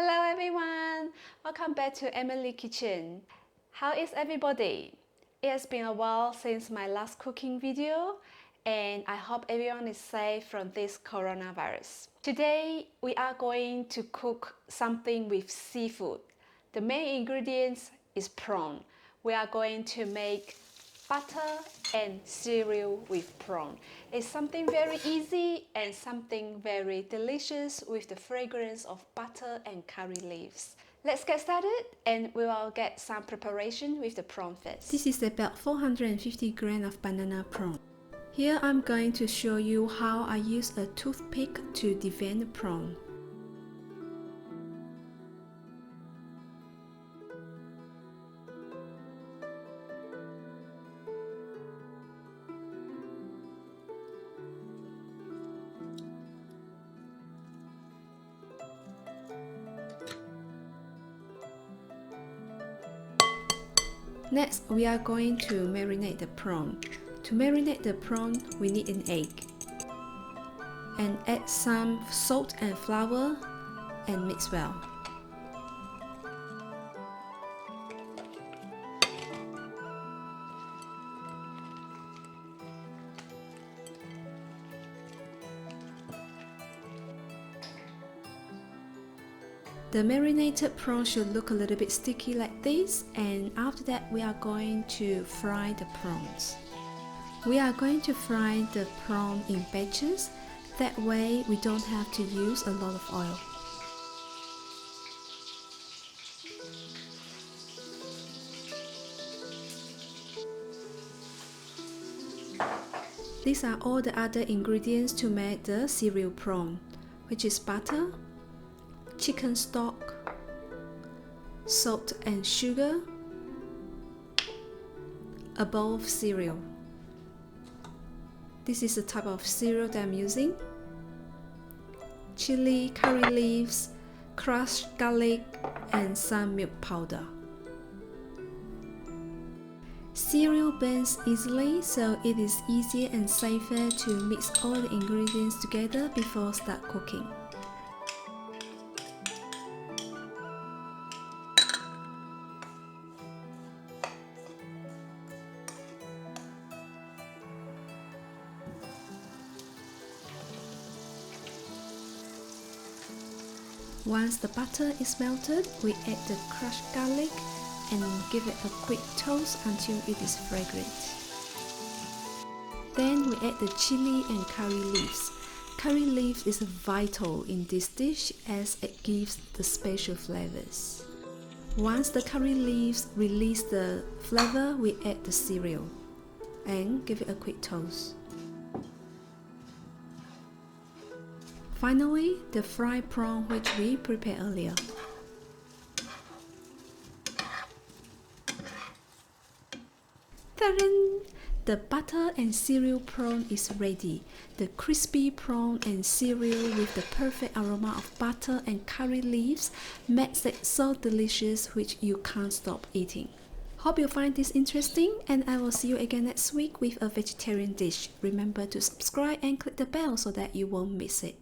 Hello everyone! Welcome back to Emily Kitchen. How is everybody? It has been a while since my last cooking video and I hope everyone is safe from this coronavirus. Today we are going to cook something with seafood. The main ingredients is prawn. We are going to make butter and cereal with prawn. It's something very easy and something very delicious with the fragrance of butter and curry leaves. Let's get started and we will get some preparation with the prawn first. This is about 450 grams of banana prawn. Here I'm going to show you how I use a toothpick to devein the prawn. Next, we are going to marinate the prawn. To marinate the prawn, we need an egg. And add some salt and flour and mix well. The marinated prawn should look a little bit sticky like this, and after that we are going to fry the prawns. We are going to fry the prawn in batches, that way we don't have to use a lot of oil. These are all the other ingredients to make the cereal prawn, which is butter, chicken stock, salt and sugar, a bowl of cereal. This is the type of cereal that I'm using. Chili, curry leaves, crushed garlic, and some milk powder. Cereal burns easily, so it is easier and safer to mix all the ingredients together before start cooking. Once the butter is melted, we add the crushed garlic and give it a quick toast until it is fragrant. Then we add the chili and curry leaves. Curry leaves is vital in this dish as it gives the special flavors. Once the curry leaves release the flavor, we add the cereal and give it a quick toast. Finally, the fried prawn which we prepared earlier. Ta-da! The butter and cereal prawn is ready. The crispy prawn and cereal with the perfect aroma of butter and curry leaves makes it so delicious which you can't stop eating. Hope you find this interesting and I will see you again next week with a vegetarian dish. Remember to subscribe and click the bell so that you won't miss it.